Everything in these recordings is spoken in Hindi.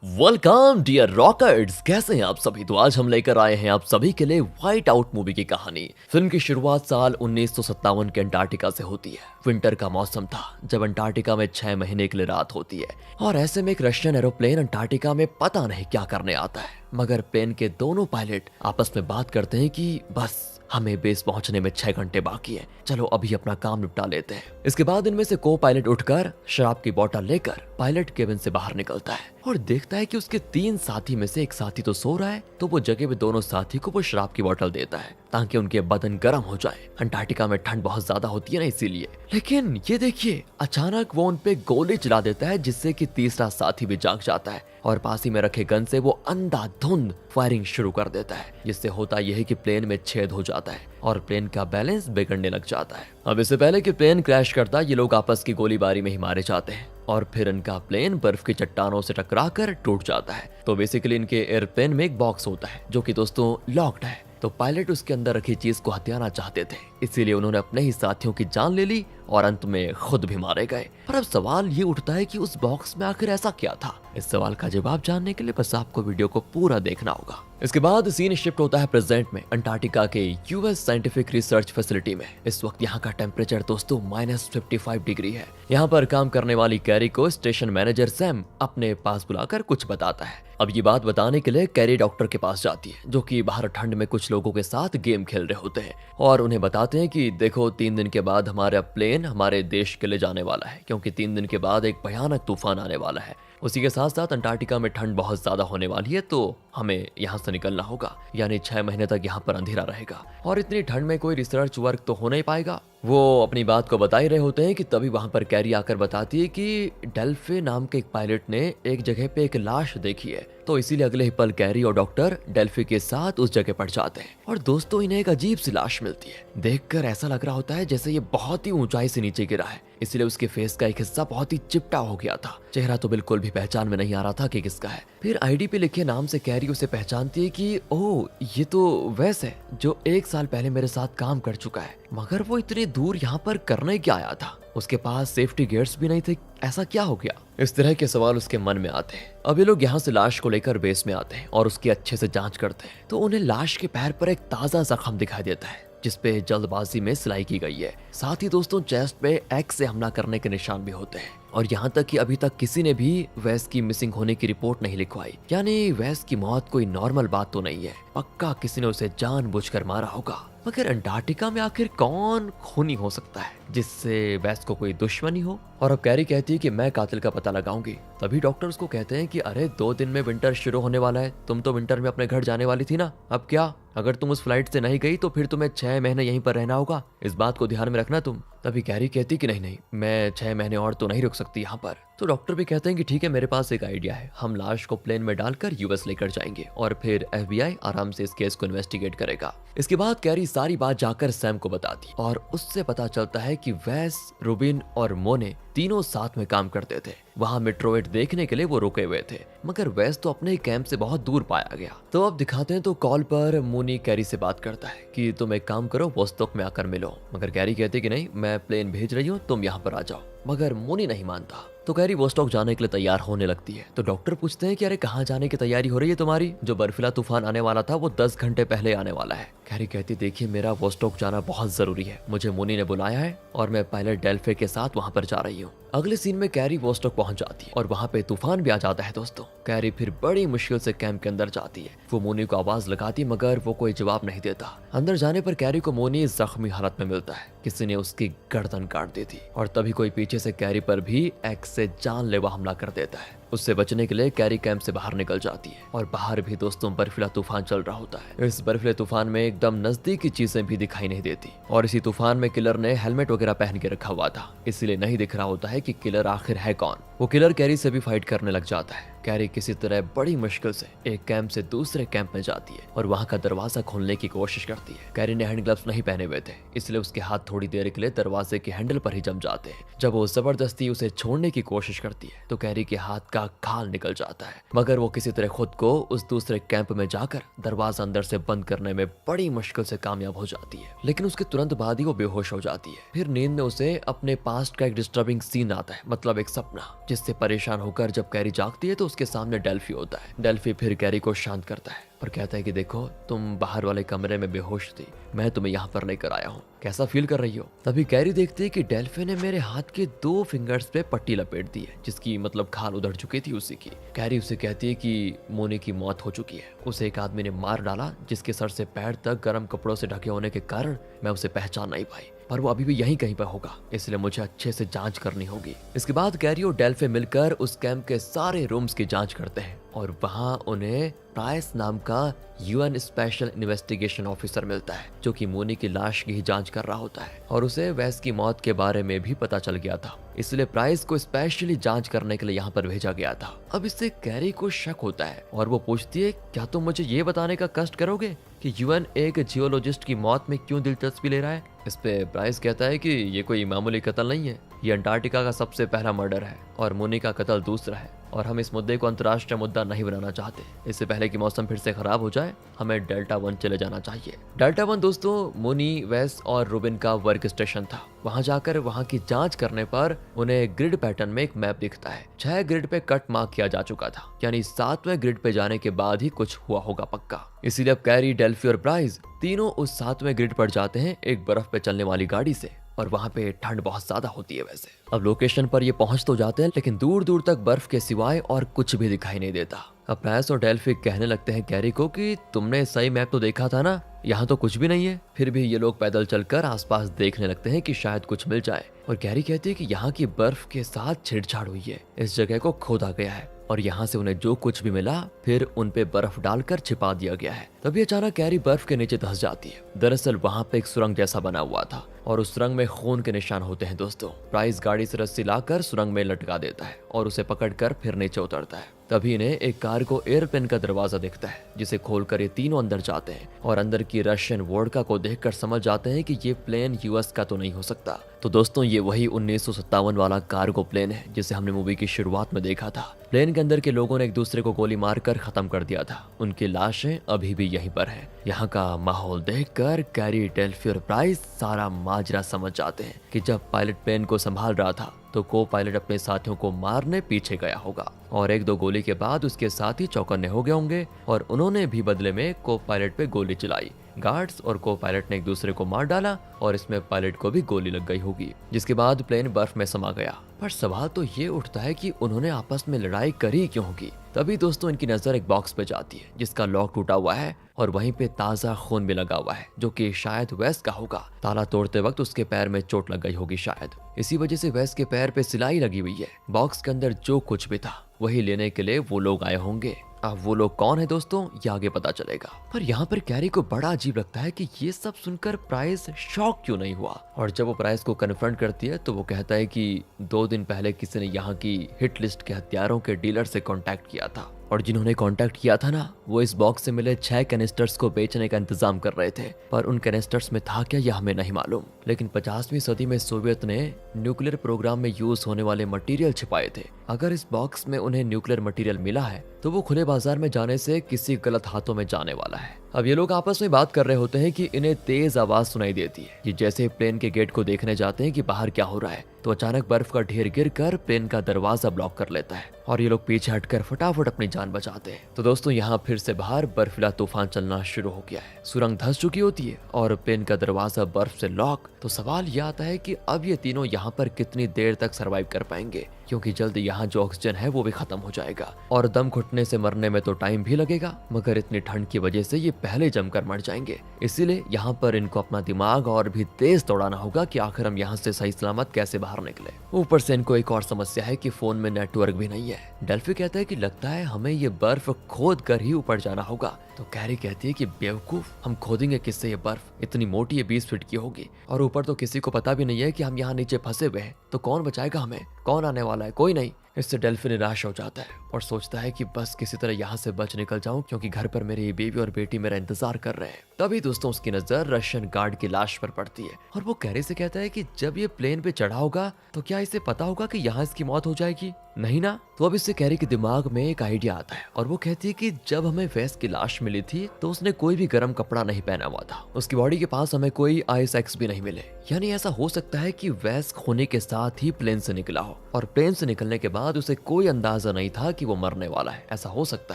वेलकम डियर रॉकर्स, कैसे हैं आप सभी। तो आज हम लेकर आए हैं आप सभी के लिए व्हाइट आउट मूवी की कहानी। फिल्म की शुरुआत साल 1957 के अंटार्कटिका से होती है। विंटर का मौसम था जब अंटार्कटिका में 6 महीने के लिए रात होती है और ऐसे में एक रशियन एरोप्लेन अंटार्कटिका में पता नहीं क्या करने आता है, मगर प्लेन के दोनों पायलट आपस में बात करते हैं कि बस हमें बेस पहुंचने में 6 घंटे बाकी है, चलो अभी अपना काम निपटा लेते हैं। इसके बाद इनमें से को पायलट उठकर शराब की बोतल लेकर पायलट केबिन से बाहर निकलता है और देखता है कि उसके 3 साथी में से एक साथी तो सो रहा है, तो वो जगह पे दोनों साथी को वो शराब की बोतल देता है ताकि उनके बदन गर्म हो जाए। अंटार्कटिका में ठंड बहुत ज्यादा होती है ना, इसीलिए। लेकिन ये देखिए, अचानक वो उनपे गोली चला देता है जिससे कि तीसरा साथी भी जाग जाता है और पास ही में रखे गन से वो अंधाधुंध फायरिंग शुरू कर देता है, जिससे होता यह है कि प्लेन में छेद हो जाता है और प्लेन का बैलेंस बिगड़ने लग जाता है। अब इससे पहले कि प्लेन क्रैश करता, ये लोग आपस की गोलीबारी में ही मारे जाते हैं और फिर इनका प्लेन बर्फ की चट्टानों से टकराकर टूट जाता है। तो बेसिकली इनके एयरप्लेन में एक बॉक्स होता है जो कि दोस्तों लॉक्ड है। तो पायलट उसके अंदर रखी चीज को हथियाना चाहते थे, इसीलिए उन्होंने अपने ही साथियों की जान ले ली और अंत में खुद भी मारे गए। पर अब सवाल ये उठता है कि उस बॉक्स में आखिर ऐसा क्या था। इस सवाल का जवाब जानने के लिए बस आपको वीडियो को पूरा देखना होगा। इसके बाद सीन शिफ्ट होता है प्रेजेंट में, अंटार्कटिका के यूएस साइंटिफिक रिसर्च फैसिलिटी में। इस वक्त यहाँ का टेम्परेचर दोस्तों -55 डिग्री है। यहाँ पर काम करने वाली कैरी को स्टेशन मैनेजर सैम अपने पास बुलाकर कुछ बताता है। अब ये बात बताने के लिए कैरी डॉक्टर के पास जाती है, जो कि बाहर ठंड में कुछ लोगों के साथ गेम खेल रहे होते हैं और उन्हें बताते हैं कि देखो 3 दिन के बाद हमारा प्लेन हमारे देश के लिए जाने वाला है, क्योंकि 3 दिन के बाद एक भयानक तूफान आने वाला है। उसी के साथ साथ अंटार्कटिका में ठंड बहुत ज्यादा होने वाली है, तो हमें यहाँ से निकलना होगा, यानी 6 महीने तक यहाँ पर अंधेरा रहेगा और इतनी ठंड में कोई रिसर्च वर्क तो हो नहीं पाएगा। वो अपनी बात को बता ही रहे होते हैं कि तभी वहां पर कैरी आकर बताती है कि डेल्फे नाम के एक पायलट ने एक जगह पे एक लाश देखी है। तो इसीलिए अगले ही पल कैरी और डॉक्टर डेल्फी के साथ उस जगह पर जाते हैं और दोस्तों इन्हें एक अजीब सी लाश मिलती है। देखकर ऐसा लग रहा होता है जैसे ये बहुत ही ऊंचाई से नीचे गिरा है, इसलिए उसके फेस का एक हिस्सा बहुत ही चिपटा हो गया था। चेहरा तो बिल्कुल भी पहचान में नहीं आ रहा था कि किसका है। फिर आईडी पे लिखे नाम से कैरी उसे पहचानती है कि ओह, ये तो वैस है जो 1 साल पहले मेरे साथ काम कर चुका है, मगर वो इतनी दूर यहाँ पर करने क्या आया था। उसके पास सेफ्टी गियर्स भी नहीं थे, ऐसा क्या हो गया। इस तरह के सवाल उसके मन में आते हैं। अब ये लोग यहाँ से लाश को लेकर बेस में आते हैं और उसकी अच्छे से जांच करते हैं, तो उन्हें लाश के पैर पर एक ताजा जख्म दिखाई देता है जिसपे जल्दबाजी में सिलाई की गई है। साथ ही दोस्तों चेस्ट पे एक्स से हमला करने के निशान भी होते हैं और यहाँ तक कि अभी तक किसी ने भी वैस की मिसिंग होने की रिपोर्ट नहीं लिखवाई, यानी वैस की मौत कोई नॉर्मल बात तो नहीं है, पक्का किसी ने उसे जानबूझकर मारा होगा। मगर अंटार्कटिका में आखिर कौन खूनी हो सकता है जिससे वैस को कोई दुश्मनी हो। और अब कैरी कहती है कि मैं कातिल का पता लगाऊंगी। तभी डॉक्टर उसको कहते हैं कि अरे 2 दिन में विंटर शुरू होने वाला है, तुम तो विंटर में अपने घर जाने वाली थी ना, अब क्या। अगर तुम उस फ्लाइट से नहीं गई तो फिर तुम्हें 6 महीने यहीं पर रहना होगा, इस बात को ध्यान में रखना तुम। तभी कैरी कहती कि नहीं, मैं 6 महीने और तो नहीं रुक सकती यहाँ पर। तो डॉक्टर भी कहते हैं कि ठीक है, मेरे पास एक आइडिया है, हम लाश को प्लेन में डालकर यूएस लेकर जाएंगे और फिर एफबीआई आराम से इस केस को इन्वेस्टिगेट करेगा। इसके बाद कैरी सारी बात जाकर सैम को बताती और उससे पता चलता है कि वैस, रूबिन और मोने तीनों साथ में काम करते थे। वहां मेट्रोइड देखने के लिए वो रुके हुए थे, मगर वैस तो अपने कैंप से बहुत दूर पाया गया। तो अब दिखाते हैं तो कॉल पर मोनी कैरी से बात करता है कि तुम एक काम करो, वोस्टॉक में आकर मिलो। मगर कैरी कहती कि नहीं, मैं प्लेन भेज रही हूँ, तुम यहाँ पर आ जाओ। मगर मोनी नहीं मानता, तो कैरी वोस्टॉक जाने के लिए तैयार होने लगती है। तो डॉक्टर पूछते हैं कि अरे कहाँ जाने की तैयारी हो रही है तुम्हारी, जो बर्फीला तूफान आने वाला था वो 10 घंटे पहले आने वाला है। कैरी कहती देखिए, मेरा वोस्टॉक जाना बहुत जरूरी है, मुझे मोनी ने बुलाया है और मैं पायलट डेल्फे के साथ वहां पर जा रही हूँ। अगले सीन में कैरी वोस्टॉक पहुंच जाती है और वहां पे तूफान भी आ जाता है दोस्तों। कैरी फिर बड़ी मुश्किल से कैंप के अंदर जाती है। वो मोनी को आवाज लगाती मगर वो कोई जवाब नहीं देता। अंदर जाने पर कैरी को मोनी जख्मी हालत में मिलता है, किसी ने उसकी गर्दन काट दी थी और तभी कोई पीछे से कैरी पर भी एक्स से जानलेवा हमला कर देता है। उससे बचने के लिए कैरी कैंप से बाहर निकल जाती है और बाहर भी दोस्तों बर्फीला तूफान चल रहा होता है। इस बर्फीले तूफान में एकदम नजदीक की चीजें भी दिखाई नहीं देती और इसी तूफान में किलर ने हेलमेट वगैरह पहन के रखा हुआ था, इसलिए नहीं दिख रहा होता है कि किलर आखिर है कौन। वो किलर कैरी से भी फाइट करने लग जाता है। कैरी किसी तरह बड़ी मुश्किल से एक कैंप से दूसरे कैंप में जाती है और वहां का दरवाजा खोलने की कोशिश करती है। कैरी ने हैंड ग्लव्स नहीं पहने हुए थे, इसलिए उसके हाथ थोड़ी देर के लिए दरवाजे के हैंडल पर ही जम जाते हैं। जब वो जबरदस्ती उसे छोड़ने की कोशिश करती है तो कैरी के हाथ का खाल निकल जाता है, मगर वो किसी तरह खुद को उस दूसरे कैंप में जाकर दरवाजा अंदर से बंद करने में बड़ी मुश्किल से कामयाब हो जाती है। लेकिन उसके तुरंत बाद ही वो बेहोश हो जाती है। फिर नींद में उसे अपने पास्ट का एक डिस्टर्बिंग सीन आता है, मतलब एक सपना, जिससे परेशान होकर जब कैरी जागती है तो उसके सामने डेल्फी होता है। डेल्फी फिर कैरी को शांत करता है और कहता है कि देखो, तुम बाहर वाले कमरे में बेहोश थी, मैं तुम्हें यहाँ पर लेकर आया हूँ, कैसा फील कर रही हो? तभी कैरी देखती है कि डेल्फी ने मेरे हाथ के 2 फिंगर्स पे पट्टी लपेट दी है, जिसकी मतलब खाल उधड़ चुकी थी उसी की। कैरी उसे कहती है कि मोनी की मौत हो चुकी है, उसे एक आदमी ने मार डाला जिसके सर से पैर तक गर्म कपड़ों से ढके होने के कारण मैं उसे पहचान नहीं पाई, पर वो अभी भी यहीं कहीं पर होगा, इसलिए मुझे अच्छे से जांच करनी होगी। इसके बाद कैरी और डेल्फी मिलकर उस कैंप के सारे रूम्स की जांच करते हैं और वहां उन्हें प्राइस नाम का यूएन स्पेशल इन्वेस्टिगेशन ऑफिसर मिलता है, जो कि मोनी की लाश की ही जांच कर रहा होता है और उसे वेस की मौत के बारे में भी पता चल गया था, इसलिए प्राइस को स्पेशली जांच करने के लिए यहाँ पर भेजा गया था। अब इससे कैरी को शक होता है और वो पूछती है, क्या तुम मुझे ये बताने का कष्ट करोगे कि यूएन एक जियोलॉजिस्ट की मौत में क्यों दिलचस्पी ले रहा है? इस पे प्राइस कहता है कि ये कोई मामूली कत्ल नहीं है, ये अंटार्कटिका का सबसे पहला मर्डर है और मोनी का कत्ल दूसरा है, और हम इस मुद्दे को अंतर्राष्ट्रीय मुद्दा नहीं बनाना चाहते। इससे पहले कि मौसम फिर से खराब हो जाए, हमें डेल्टा 1 चले जाना चाहिए। डेल्टा 1 दोस्तों मोनी, वेस और रूबिन का वर्क स्टेशन था। वहां जाकर वहां की जांच करने पर उन्हें ग्रिड पैटर्न में एक मैप दिखता है। 6 ग्रिड पे कट मार्क किया जा चुका था, यानी 7वें ग्रिड पे जाने के बाद ही कुछ हुआ होगा पक्का। इसीलिए अब कैरी, डेल्फी और प्राइस तीनों उस 7वें ग्रिड पर जाते हैं एक बर्फ पे चलने वाली गाड़ी से, और वहां पे ठंड बहुत ज्यादा होती है। वैसे अब लोकेशन पर ये पहुंच तो जाते हैं, लेकिन दूर दूर तक बर्फ के सिवाय और कुछ भी दिखाई नहीं देता। अब प्राइस और डेल्फी कहने लगते हैं कैरी को कि तुमने सही मैप तो देखा था ना, यहाँ तो कुछ भी नहीं है। फिर भी ये लोग पैदल चलकर आसपास देखने लगते हैं कि शायद कुछ मिल जाए, और कैरी कहती है कि यहाँ की बर्फ के साथ छेड़छाड़ हुई है, इस जगह को खोदा गया है और यहाँ से उन्हें जो कुछ भी मिला फिर उन पे बर्फ डालकर छिपा दिया गया है। तभी अचानक कैरी बर्फ के नीचे धंस जाती है। दरअसल वहाँ पे एक सुरंग जैसा बना हुआ था और उस सुरंग में खून के निशान होते हैं दोस्तों। प्राइस गाड़ी से रस्सी लाकर सुरंग में लटका देता है और उसे पकड़कर फिर नीचे उतरता है। तभी इन्हें एक कार्गो एयरप्लेन का दरवाजा दिखता है, जिसे खोलकर ये तीनों अंदर जाते हैं और अंदर की रशियन वोडका को देखकर समझ जाते हैं कि ये प्लेन यूएस का तो नहीं हो सकता। तो दोस्तों ये वही 1957 वाला कार्गो प्लेन है जिसे हमने मूवी की शुरुआत में देखा था। प्लेन के अंदर के लोगों ने एक दूसरे को गोली मारकर खत्म कर दिया था, उनकी लाशें अभी भी यहीं पर हैं। यहाँ का माहौल देखकर कैरी, डेल्फी और प्राइस सारा माजरा समझ जाते हैं कि जब पायलट प्लेन को संभाल रहा था तो को पायलट अपने साथियों को मारने पीछे गया होगा और 1-2 गोली के बाद उसके साथी चौकन्ने हो गए होंगे और उन्होंने भी बदले में को पायलट पे गोली चलाई। गार्ड्स और को पायलट ने एक दूसरे को मार डाला और इसमें पायलट को भी गोली लग गई होगी, जिसके बाद प्लेन बर्फ में समा गया। पर सवाल तो ये उठता है कि उन्होंने आपस में लड़ाई करी क्यों होगी। तभी दोस्तों इनकी नजर एक बॉक्स पे जाती है जिसका लॉक टूटा हुआ है और वहीं पे ताजा खून भी लगा हुआ है, जो कि शायद वेस का होगा। ताला तोड़ते वक्त उसके पैर में चोट लग गई होगी शायद, इसी वजह से वेस के पैर पे सिलाई लगी हुई है। बॉक्स के अंदर जो कुछ भी था वही लेने के लिए वो लोग आए होंगे। अब वो लोग कौन है दोस्तों, ये आगे पता चलेगा। पर यहाँ पर कैरी को बड़ा अजीब लगता है कि ये सब सुनकर प्राइस शॉक क्यों नहीं हुआ, और जब वो प्राइस को कन्फ्रंट करती है तो वो कहता है कि 2 दिन पहले किसी ने यहाँ की हिट लिस्ट के हथियारों के डीलर से कांटेक्ट किया था और जिन्होंने कांटेक्ट किया था ना, वो इस बॉक्स से मिले 6 कैनिस्टर्स को बेचने का इंतजाम कर रहे थे। पर उन कैनिस्टर्स में था क्या, यह हमें नहीं मालूम। लेकिन 50वीं सदी में सोवियत ने न्यूक्लियर प्रोग्राम में यूज होने वाले मटेरियल छिपाए थे। अगर इस बॉक्स में उन्हें न्यूक्लियर मटेरियल मिला है तो वो खुले बाजार में जाने से किसी गलत हाथों में जाने वाला है। अब ये लोग आपस में बात कर रहे होते हैं कि इन्हें तेज आवाज सुनाई देती है कि जैसे प्लेन के गेट को देखने जाते हैं कि बाहर क्या हो रहा है, तो अचानक बर्फ का ढेर गिरकर प्लेन का दरवाजा ब्लॉक कर लेता है और ये लोग पीछे हटकर फटाफट अपनी जान बचाते हैं। तो दोस्तों यहाँ फिर से बाहर बर्फीला तूफान चलना शुरू हो गया है। सुरंग धंस चुकी होती है और प्लेन का दरवाजा बर्फ से लॉक। तो सवाल यह आता है कि अब ये तीनों यहाँ पर कितनी देर तक सरवाइव कर पाएंगे, क्योंकि जल्दी यहाँ जो ऑक्सीजन है वो भी खत्म हो जाएगा और दम घुटने से मरने में तो टाइम भी लगेगा, मगर इतनी ठंड की वजह से ये पहले जमकर मर जाएंगे। इसीलिए यहाँ पर इनको अपना दिमाग और भी तेज दौड़ाना होगा कि आखिर हम यहाँ से सही सलामत कैसे बाहर निकले। ऊपर से इनको एक और समस्या है कि फोन में नेटवर्क भी नहीं है। डेल्फी कहता है कि लगता है हमें ये बर्फ खोद कर ही ऊपर जाना होगा। तो कैरी कहती है कि बेवकूफ, हम खोदेंगे किससे ये बर्फ, इतनी मोटी है 20 फीट की होगी और ऊपर तो किसी को पता भी नहीं है कि हम यहाँ नीचे फंसे हुए हैं, तो कौन बचाएगा हमें, कौन आने वाला है, कोई नहीं। इससे डेल्फी निराश हो जाता है और सोचता है कि बस किसी तरह यहाँ से बच निकल जाऊं, क्योंकि घर पर मेरी बीवी और बेटी मेरा इंतजार कर रहे हैं। तभी दोस्तों उसकी नजर रशियन गार्ड की लाश पर पड़ती है और वो कैरी से कहता है कि जब ये प्लेन पे चढ़ा होगा तो क्या इसे पता होगा कि यहाँ इसकी मौत हो जाएगी? नहीं ना। तो अब इससे कैरी के दिमाग में एक आइडिया आता है और वो कहती है कि जब हमें वेस की लाश मिली थी तो उसने कोई भी गर्म कपड़ा नहीं पहना हुआ था, उसकी बॉडी के पास हमें कोई आइस एक्स भी नहीं मिले। यानी ऐसा हो सकता है कि वेस खोने के साथ ही प्लेन से निकला हो और प्लेन से निकलने के बाद उसे कोई अंदाजा नहीं था कि वो मरने वाला है। ऐसा हो सकता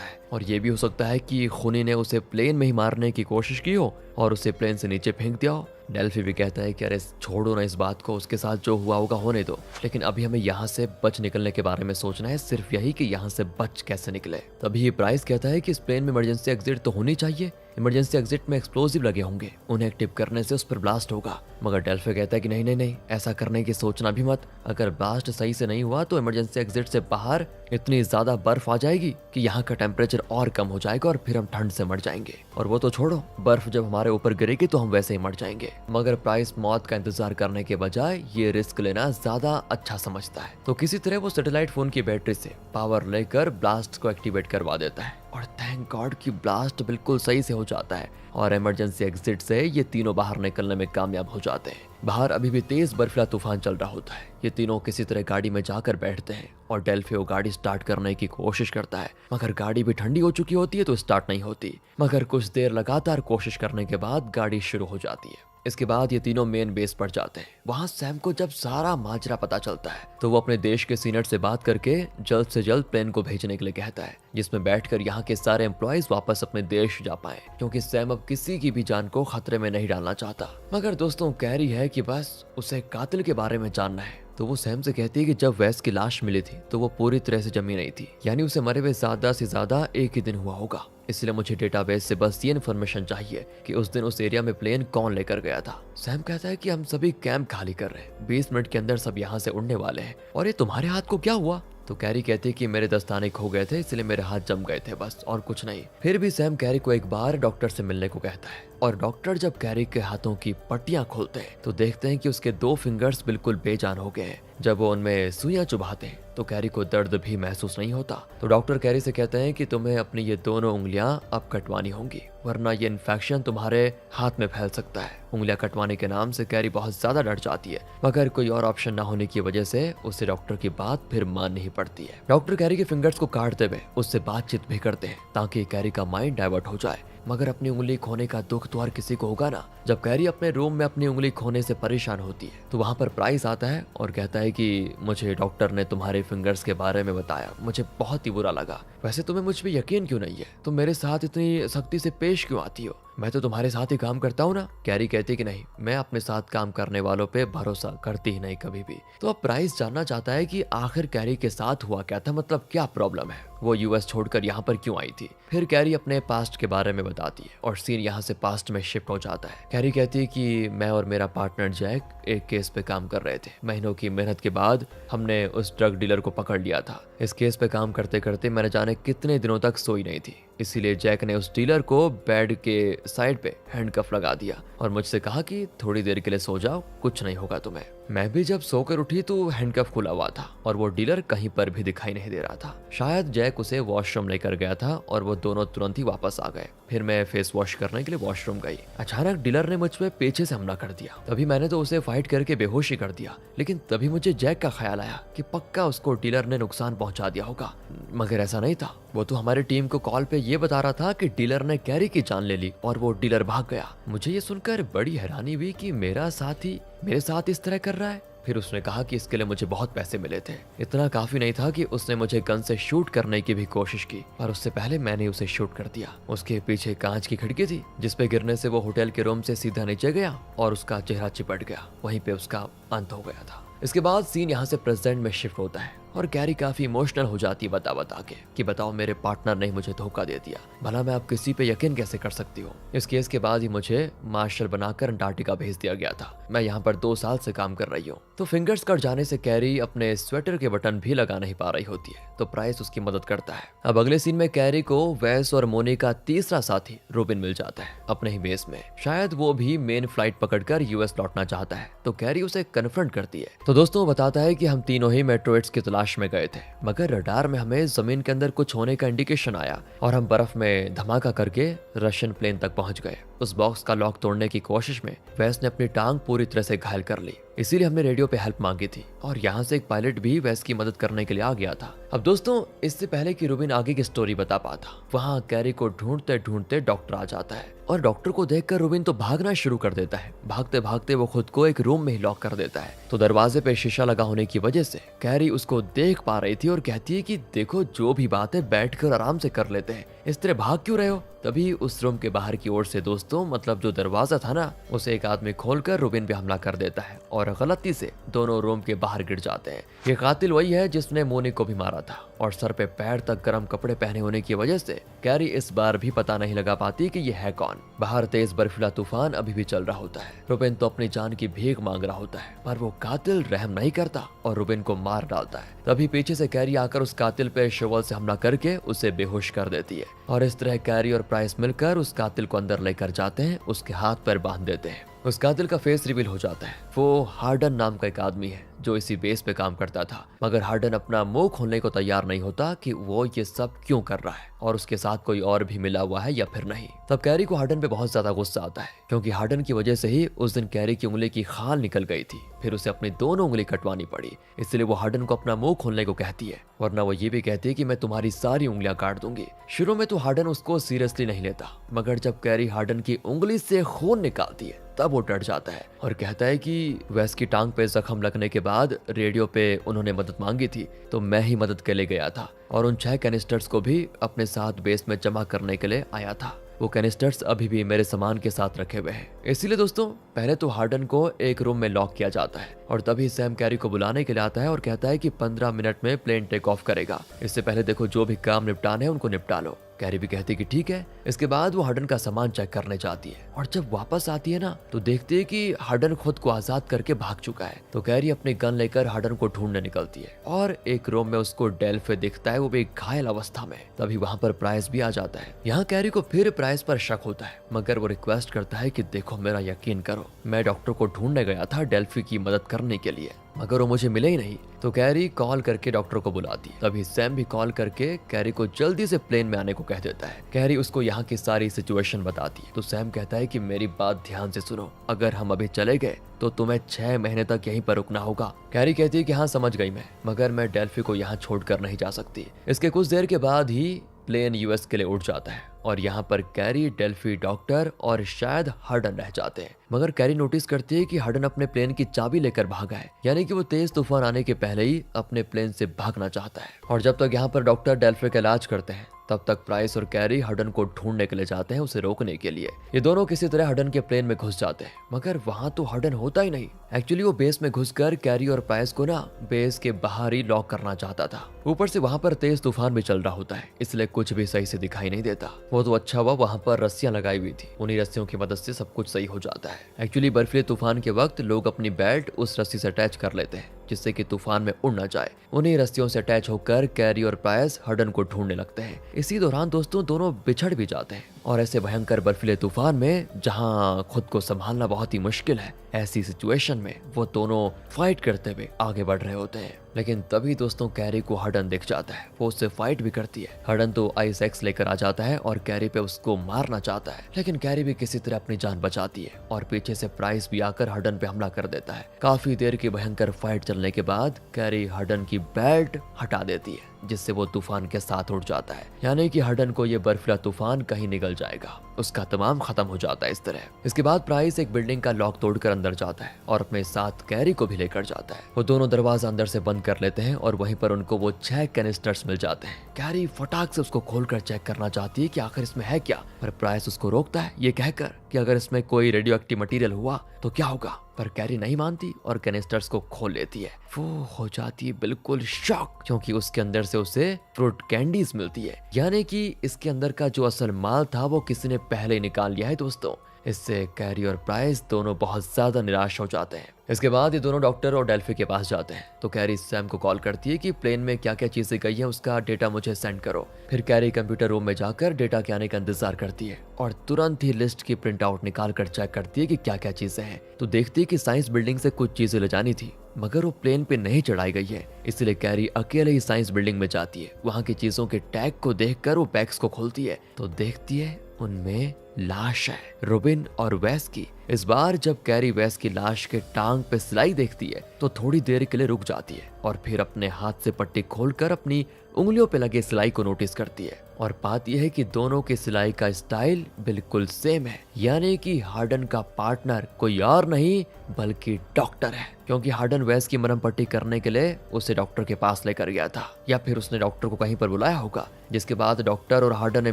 है। और ये भी हो सकता है कि खूनी ने उसे प्लेन में ही मारने की कोशिश की हो और उसे प्लेन से नीचे फेंक दिया हो। डेल्फी भी कहता है कि अरे छोड़ो ना इस बात को, उसके साथ जो हुआ होगा होने दो, लेकिन अभी हमें यहाँ से बच निकलने के बारे में सोचना है, सिर्फ यही कि यहाँ से बच कैसे निकले। तभी प्राइस कहता है कि इस प्लेन में इमरजेंसी एग्जिट तो होनी चाहिए, इमरजेंसी एग्जिट में एक्सप्लोजिव लगे होंगे, उन्हें एक्टिव करने से उस पर ब्लास्ट होगा। मगर डेल्फी कहता है कि नहीं नहीं नहीं, ऐसा करने की सोचना भी मत। अगर ब्लास्ट सही से नहीं हुआ तो इमरजेंसी एग्जिट से बाहर इतनी ज्यादा बर्फ आ जाएगी कि यहाँ का टेम्परेचर और कम हो जाएगा और फिर हम ठंड से मर जाएंगे। और वो तो छोड़ो, बर्फ जब हमारे ऊपर गिरेगी तो हम वैसे ही मर जाएंगे। मगर प्राइस मौत का इंतजार करने के बजाय ये रिस्क लेना ज्यादा अच्छा समझता है, तो किसी तरह वो सैटेलाइट फोन की बैटरी से पावर लेकर ब्लास्ट को एक्टिवेट करवा देता है और थैंक गॉड कि ब्लास्ट बिल्कुल सही से हो जाता है और इमरजेंसी एग्जिट से ये तीनों बाहर निकलने में कामयाब हो जाते हैं। बाहर अभी भी तेज बर्फीला तूफान चल रहा होता है। ये तीनों किसी तरह गाड़ी में जाकर बैठते हैं और डेल्फी वो गाड़ी स्टार्ट करने की कोशिश करता है, मगर गाड़ी भी ठंडी हो चुकी होती है तो स्टार्ट नहीं होती। मगर कुछ देर लगातार कोशिश करने के बाद गाड़ी शुरू हो जाती है। इसके बाद ये तीनों मेन बेस पर जाते हैं। वहां सैम को जब सारा माजरा पता चलता है तो वो अपने देश के सीनेट से बात करके जल्द से जल्द प्लेन को भेजने के लिए कहता है, जिसमें बैठकर यहाँ के सारे एम्प्लॉयज वापस अपने देश जा पाए, क्योंकि सैम अब किसी की भी जान को खतरे में नहीं डालना चाहता। मगर दोस्तों कैरी है कि बस उसे कातिल के बारे में जानना है, तो वो सैम से कहती है कि जब वेस की लाश मिली थी तो वो पूरी तरह से जमी नहीं थी, यानी उसे मरे हुए ज्यादा से ज्यादा एक ही दिन हुआ होगा। इसलिए मुझे डेटाबेस से बस ये इन्फॉर्मेशन चाहिए कि उस दिन उस एरिया में प्लेन कौन लेकर गया था। सैम कहता है कि हम सभी कैंप खाली कर रहे हैं, 20 मिनट के अंदर सब यहाँ से उड़ने वाले हैं, और ये तुम्हारे हाथ को क्या हुआ? तो कैरी कहती है कि मेरे दस्ताने खो गए थे इसलिए मेरे हाथ जम गए थे, बस और कुछ नहीं। फिर भी सैम कैरी को एक बार डॉक्टर से मिलने को कहता है और डॉक्टर जब कैरी के हाथों की पट्टियां खोलते हैं तो देखते हैं कि उसके 2 फिंगर्स बिल्कुल बेजान हो गए हैं। जब वो उनमें सुइयां चुभाते हैं तो कैरी को दर्द भी महसूस नहीं होता। तो डॉक्टर कैरी से कहते हैं कि तुम्हें अपनी ये दोनों उंगलियां अब कटवानी होंगी, वरना ये इन्फेक्शन तुम्हारे हाथ में फैल सकता है। उंगलियां कटवाने के नाम से कैरी बहुत ज्यादा डर जाती है, मगर कोई और ऑप्शन न होने की वजह से उसे डॉक्टर की बात फिर माननी पड़ती है। डॉक्टर कैरी के फिंगर्स को काटते हुए उससे बातचीत भी करते हैं ताकि कैरी का माइंड डाइवर्ट हो जाए। मगर अपनी उंगली खोने का दुख तो हर किसी को होगा ना। जब कैरी अपने रूम में अपनी उंगली खोने से परेशान होती है तो वहां पर प्राइस आता है और कहता है कि मुझे डॉक्टर ने तुम्हारे फिंगर्स के बारे में बताया, मुझे बहुत ही बुरा लगा। वैसे तुम्हें मुझ पे यकीन क्यों नहीं है? तुम मेरे साथ इतनी सख्ती से पेश क्यों आती हो? मैं तो तुम्हारे साथ ही काम करता हूँ ना। कैरी कहती कि नहीं, मैं अपने साथ काम करने वालों पे भरोसा करती ही नहीं कभी भी। तो अब प्राइस जानना चाहता है कि आखिर कैरी के साथ हुआ क्या था, मतलब क्या प्रॉब्लम है, वो यूएस छोड़कर यहाँ पर क्यों आई थी। फिर कैरी अपने पास्ट के बारे में बताती है और सीन यहाँ से पास्ट में शिफ्ट हो जाता है। कैरी कहती है कि मैं और मेरा पार्टनर जैक एक केस पे काम कर रहे थे। महीनों की मेहनत के बाद हमने उस ड्रग डीलर को पकड़ लिया था। इस केस पे काम करते करते मैंने जाने कितने दिनों तक सोई नहीं थी, इसीलिए जैक ने उस डीलर को बेड के साइड पे हैंडकफ लगा दिया और मुझसे कहा कि थोड़ी देर के लिए सो जाओ, कुछ नहीं होगा तुम्हें। मैं भी जब सोकर उठी तो हैंडकफ खुला हुआ था और वो डीलर कहीं पर भी दिखाई नहीं दे रहा था। शायद जैक उसे वॉशरूम लेकर गया था और वो दोनों तुरंत ही वापस आ गए। फिर मैं फेस वॉश करने के लिए वॉशरूम गई। अचानक डीलर ने मुझ पे पीछे से हमला कर दिया। तभी मैंने तो उसे फाइट करके बेहोश ही कर दिया, लेकिन तभी मुझे जैक का ख्याल आया कि पक्का उसको डीलर ने नुकसान पहुंचा दिया होगा। मगर ऐसा नहीं था। वो तो हमारी टीम को कॉल पे ये बता रहा था कि डीलर ने कैरी की जान ले ली और वो डीलर भाग गया। मुझे ये सुनकर बड़ी हैरानी हुई कि मेरा साथी मेरे साथ इस तरह कर रहा है। फिर उसने कहा कि इसके लिए मुझे बहुत पैसे मिले थे। इतना काफी नहीं था कि उसने मुझे गन से शूट करने की भी कोशिश की, पर उससे पहले मैंने उसे शूट कर दिया। उसके पीछे कांच की खिड़की थी जिसपे गिरने से वो होटल के रूम से सीधा नीचे गया और उसका चेहरा चिपट गया। वहीं पे उसका अंत हो गया था। इसके बाद सीन यहाँ से प्रेजेंट में शिफ्ट होता है और कैरी काफी इमोशनल हो जाती है बता के कि बताओ मेरे पार्टनर ने मुझे धोखा दे दिया, भला मैं अब किसी पे यकीन कैसे कर सकती हूँ। इस केस के बाद ही मुझे मार्शल बनाकर अंटार्कटिका भेज दिया गया था। मैं यहाँ पर 2 साल से काम कर रही हूँ। तो फिंगर्स कट जाने से कैरी अपने स्वेटर के बटन भी लगा नहीं पा रही होती है, तो प्राइस उसकी मदद करता है। अब अगले सीन में कैरी को वेस और मोनी का तीसरा साथी रूबिन मिल जाता है अपने ही बेस में। शायद वो भी मेन फ्लाइट पकड़कर यूएस लौटना चाहता है, तो कैरी उसे कन्फ्रंट करती है। तो दोस्तों बताता है कि हम तीनों ही मेट्रोइड्स की तलाश तलाश में गए थे, मगर रडार में हमें जमीन के अंदर कुछ होने का इंडिकेशन आया और हम बर्फ में धमाका करके रशियन प्लेन तक पहुंच गए। उस बॉक्स का लॉक तोड़ने की कोशिश में वैस ने अपनी टांग पूरी तरह से घायल कर ली, इसीलिए हमने रेडियो पे हेल्प मांगी थी और यहाँ से एक पायलट भी वैस की मदद करने के लिए आ गया था। अब दोस्तों, इससे पहले कि रूबिन आगे की स्टोरी बता पाता, वहाँ कैरी को ढूंढते ढूंढते डॉक्टर आ जाता है और डॉक्टर को देखकर रूबिन तो भागना शुरू कर देता है। भागते भागते वो खुद को एक रूम में ही लॉक कर देता है। तो दरवाजे पे शीशा लगा होने की वजह से कैरी उसको देख पा रही थी और कहती है कि देखो, जो भी बात है बैठकर आराम से कर लेते हैं, इस तरह भाग क्यों रहे हो। तभी उस रूम के बाहर की ओर से दोस्तों, मतलब जो दरवाजा था ना, उसे एक आदमी खोलकर रूबिन पे हमला कर देता है और गलती से दोनों रूम के बाहर गिर जाते हैं। ये कातिल वही है जिसने मोनी को भी मारा था और सर पे पैर तक गर्म कपड़े पहने होने की वजह से कैरी इस बार भी पता नहीं लगा पाती कि ये है कौन। बाहर तेज बर्फीला तूफान अभी भी चल रहा होता है। रूबिन तो अपनी जान की भीख मांग रहा होता है, पर वो कातिल रहम नहीं करता और रूबिन को मार डालता है। तभी पीछे से कैरी आकर उस कातिल पे शोवल से हमला करके उसे बेहोश कर देती है और इस तरह कैरी और प्राइस मिलकर उस कातिल को अंदर लेकर जाते हैं, उसके हाथ पैर बांध देते हैं। उस कातिल का फेस रिवील हो जाता है। वो हार्डन नाम का एक आदमी है जो इसी बेस पे काम करता था, मगर हार्डन अपना मुंह खोलने को तैयार नहीं होता कि वो ये सब क्यों कर रहा है और उसके साथ कोई और भी मिला हुआ है या फिर नहीं। तब कैरी को हार्डन पे बहुत ज्यादा गुस्सा आता है, क्योंकि हार्डन की वजह से ही उस दिन कैरी की उंगली की खाल निकल गई थी, फिर उसे अपनी दोनों उंगली कटवानी पड़ी। इसलिए वो हार्डन को अपना मुंह खोलने को कहती है, वरना वो ये भी कहती है कि मैं तुम्हारी सारी उंगलियां काट दूंगी। शुरू में तो हार्डन उसको सीरियसली नहीं लेता, मगर जब कैरी हार्डन की उंगली से खून निकालती है तब वो डर जाता है और कहता है कि वैस की टांग पे जख्म लगने के बाद रेडियो पे उन्होंने मदद मांगी थी, तो मैं ही मदद के लिए गया था और उन 6 कैनिस्टर्स को भी अपने साथ बेस में जमा करने के लिए आया था। वो कैनिस्टर्स अभी भी मेरे सामान के साथ रखे हुए हैं। इसीलिए दोस्तों, पहले तो हार्डन को एक रूम में लॉक किया जाता है और तभी सैम कैरी को बुलाने के लिए आता है और कहता है कि 15 मिनट में प्लेन टेक ऑफ करेगा। इससे पहले देखो, जो भी काम निपटाने हैं उनको निपटा लो। कैरी भी कहती है कि ठीक है। इसके बाद वो हार्डन का सामान चेक करने जाती है और जब वापस आती है ना, तो देखती है कि हार्डन खुद को आजाद करके भाग चुका है। तो कैरी अपनी गन लेकर हार्डन को ढूंढने निकलती है और एक रूम में उसको डेल्फे दिखता है, वो भी घायल अवस्था में। तभी वहाँ पर प्राइस भी आ जाता है। यहाँ कैरी को फिर प्राइस पर शक होता है, मगर वो रिक्वेस्ट करता है कि देखो, मेरा यकीन करो, मैं डॉक्टर को ढूंढने गया था डेल्फी की मदद करने के लिए, मगर वो मुझे मिले ही नहीं। तो कैरी कॉल करके डॉक्टर को बुलाती है। तभी सैम भी कॉल करके कैरी को जल्दी से प्लेन में आने को कह देता है। कैरी उसको यहाँ की सारी सिचुएशन बताती है। तो सैम कहता है कि मेरी बात ध्यान से सुनो, अगर हम अभी चले गए तो तुम्हें 6 महीने तक यहीं पर रुकना होगा। कैरी कहती है कि हाँ, समझ गई मैं, मगर मैं डेल्फी को यहाँ छोड़कर नहीं जा सकती। इसके कुछ देर के बाद ही प्लेन यूएस के लिए उड़ जाता है और यहाँ पर कैरी, डेल्फी, डॉक्टर और शायद हार्डन रह जाते हैं। मगर कैरी नोटिस करती है कि हार्डन अपने प्लेन की चाबी लेकर भागा है, यानी कि वो तेज तूफान आने के पहले ही अपने प्लेन से भागना चाहता है। और जब तक यहाँ पर डॉक्टर डेल्फी का इलाज करते हैं, तब तक प्राइस और कैरी हार्डन को ढूंढने के लिए जाते हैं, उसे रोकने के लिए। ये दोनों किसी तरह हार्डन के प्लेन में घुस जाते हैं, मगर वहां तो हार्डन होता ही नहीं। एक्चुअली वो बेस में घुसकर कैरी और प्राइस को ना बेस के बाहर ही लॉक करना चाहता था। ऊपर से वहां पर तेज तूफान भी चल रहा होता है, इसलिए कुछ भी सही से दिखाई नहीं देता। वो तो अच्छा हुआ वहां पर रस्सियां लगाई हुई थी, उन्हीं रस्सियों की मदद से सब कुछ सही हो जाता है। एक्चुअली बर्फीले तूफान के वक्त लोग अपनी बेल्ट उस रस्सी से अटैच कर लेते हैं, जिससे कि तूफान में उड़ ना जाए। उन्हीं रस्सियों से अटैच होकर कैरी और प्राइस हार्डन को ढूंढने लगते हैं। इसी दौरान दोस्तों, दोनों बिछड़ भी जाते हैं और ऐसे भयंकर बर्फीले तूफान में, जहां खुद को संभालना बहुत ही मुश्किल है, ऐसी सिचुएशन में वो दोनों फाइट करते हुए आगे बढ़ रहे होते हैं। लेकिन तभी दोस्तों, कैरी को हार्डन दिख जाता है। वो उससे फाइट भी करती है। हार्डन तो आइस एक्स लेकर आ जाता है और कैरी पे उसको मारना चाहता है, लेकिन कैरी भी किसी तरह अपनी जान बचाती है और पीछे से प्राइस भी आकर हार्डन पे हमला कर देता है। काफी देर की भयंकर फाइट चलने के बाद कैरी हार्डन की बेल्ट हटा देती है, जिससे वो तूफान के साथ उड़ जाता है, यानी कि हार्डन को ये बर्फीला तूफान कहीं निगल जाएगा, उसका तमाम खत्म हो जाता है इस तरह। इसके बाद प्राइस एक बिल्डिंग का लॉक तोड़कर अंदर जाता है और अपने साथ कैरी को भी लेकर जाता है। वो दोनों दरवाजा अंदर से बंद कर लेते हैं और वहीं पर उनको वो 6 कैनिस्टर्स मिल जाते हैं। कैरी फटाक से उसको खोलकर चेक करना चाहती है कि आखिर इसमें है क्या, पर प्राइस उसको रोकता है ये कहकर कि अगर इसमें कोई रेडियो एक्टिव मटीरियल हुआ तो क्या होगा। पर कैरी नहीं मानती और कैनिस्टर्स को खोल लेती है। वो हो जाती है बिल्कुल शॉक, क्योंकि उसके अंदर से उसे फ्रूट कैंडीज मिलती है, यानी कि इसके अंदर का जो असल माल था वो किसी ने पहले निकाल लिया है दोस्तों। इससे कैरी और प्राइस दोनों बहुत ज्यादा निराश हो जाते हैं। इसके बाद ये दोनों डॉक्टर और डेल्फी के पास जाते हैं। तो कैरी सैम को कॉल करती है कि प्लेन में क्या क्या चीजें गई हैं उसका डेटा मुझे सेंड करो। फिर कैरी कंप्यूटर रूम में जाकर डेटा के आने का इंतजार करती है और तुरंत ही लिस्ट की प्रिंट आउट निकाल कर चेक करती है कि क्या क्या चीजें हैं। तो देखती है कि साइंस बिल्डिंग से कुछ चीजें ले जानी थी मगर वो प्लेन पे नहीं चढ़ाई गई है, इसलिए कैरी अकेले ही साइंस बिल्डिंग में जाती है। वहाँ की चीजों के टैग को देखकर वो बैग्स को खोलती है तो देखती है उनमें लाश है, रोबिन और वेस की। इस बार जब कैरी वेस की लाश के टांग पे सिलाई देखती है तो थोड़ी देर के लिए रुक जाती है और फिर अपने हाथ से पट्टी खोलकर अपनी उंगलियों पे लगे सिलाई को नोटिस करती है और पाती है कि दोनों के सिलाई का स्टाइल बिल्कुल सेम है, यानी कि हार्डन का पार्टनर कोई और नहीं बल्कि डॉक्टर है, क्योंकि हार्डन वेस की मरहम पट्टी करने के लिए उसे डॉक्टर के पास लेकर गया था, या फिर उसने डॉक्टर को कहीं पर बुलाया होगा। जिसके बाद डॉक्टर और हार्डन ने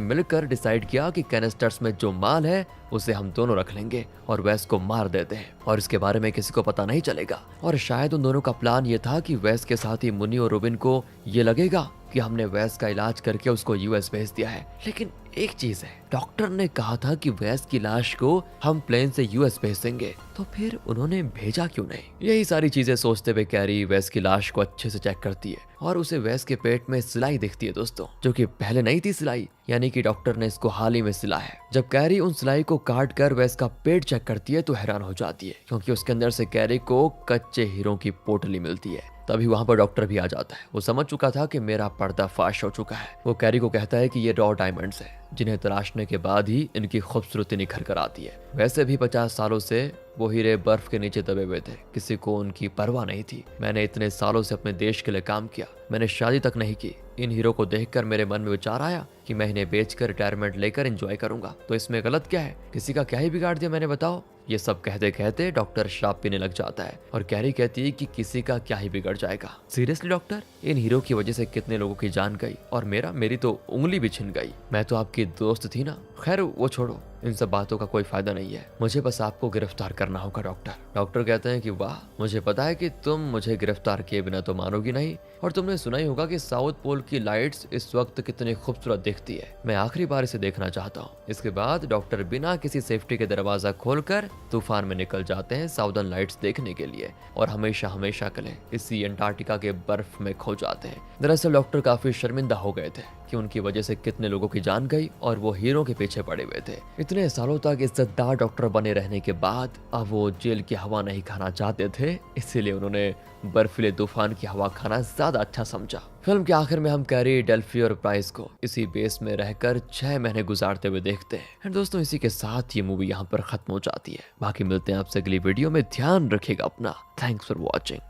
मिलकर डिसाइड किया कि कैनिस्टर्स में जो माल है उसे हम दोनों रख लेंगे और वेस को मार देते हैं और इसके बारे में किसी को पता नहीं चलेगा। और शायद उन दोनों का प्लान ये था कि वेस के साथ ही मुन्नी और रोबिन को ये लगेगा कि हमने वेस का इलाज करके उसको यूएस भेज दिया है। लेकिन एक चीज है, डॉक्टर ने कहा था कि वेस की लाश को हम प्लेन से यूएस भेज देंगे, तो फिर उन्होंने भेजा क्यों नहीं? यही सारी चीजें सोचते हुए कैरी वेस की लाश को अच्छे से चेक करती है और उसे वेस के पेट में सिलाई दिखती है दोस्तों, जो कि पहले नहीं थी सिलाई, यानी कि डॉक्टर ने इसको हाल ही में सिला है। जब कैरी उन सिलाई को काट कर वेस का पेट चेक करती है तो हैरान हो जाती है, क्योंकि उसके अंदर से कैरी को कच्चे हीरों की पोटली मिलती है। तभी वहां पर डॉक्टर भी आ जाता है। वो समझ चुका था कि मेरा पर्दाफाश हो चुका है। वो कैरी को कहता है कि ये रॉ डायमंड्स है, जिन्हें तराशने के बाद ही इनकी खूबसूरती निखर कर आती है। वैसे भी 50 सालों से वो हीरे बर्फ के नीचे दबे हुए थे, किसी को उनकी परवाह नहीं थी। मैंने इतने सालों से अपने देश के लिए काम किया, मैंने शादी तक नहीं की। इन हीरो को देखकर मेरे मन में विचार आया कि मैं इन्हें बेचकर रिटायरमेंट लेकर एंजॉय करूंगा, तो इसमें गलत क्या है? किसी का क्या ही बिगाड़ दिया मैंने, बताओ? ये सब कहते कहते डॉक्टर शराब पीने लग जाता है और कैरी कहती है कि किसी का क्या ही बिगड़ जाएगा। सीरियसली डॉक्टर, इन हीरो की वजह से कितने लोगों की जान गई और मेरी तो उंगली भी छिन गई। मैं तो आपकी दोस्त थी ना। खैर वो छोड़ो, इन सब बातों का कोई फायदा नहीं है, मुझे बस आपको गिरफ्तार करना होगा डॉक्टर। डॉक्टर कहते हैं कि वाह, मुझे पता है कि तुम मुझे गिरफ्तार किए बिना तो मानोगी नहीं, और तुमने सुना ही होगा कि साउथ पोल की लाइट्स इस वक्त कितनी खूबसूरत दिखती है। मैं आखिरी बार इसे देखना चाहता हूँ। इसके बाद डॉक्टर बिना किसी सेफ्टी के दरवाजा खोलकर तूफान में निकल जाते हैं साउदर्न लाइट्स देखने के लिए और हमेशा हमेशा के लिए इसी अंटार्कटिका के बर्फ में खो जाते हैं। दरअसल डॉक्टर काफी शर्मिंदा हो गए थे कि उनकी वजह से कितने लोगों की जान गई और वो हीरो के पीछे पड़े हुए थे। इतने सालों तक इज्जतदार डॉक्टर बने रहने के बाद अब वो जेल की हवा नहीं खाना चाहते थे, इसीलिए उन्होंने बर्फीले तूफान की हवा खाना ज्यादा अच्छा समझा। फिल्म के आखिर में हम कैरी, डेल्फी और प्राइस को इसी बेस में रहकर 6 महीने गुजारते हुए देखते हैं। और दोस्तों, इसी के साथ ये मूवी यहाँ पर खत्म हो जाती है। बाकी मिलते हैं आपसे अगली वीडियो में। ध्यान रखिएगा अपना। Thanks for watching.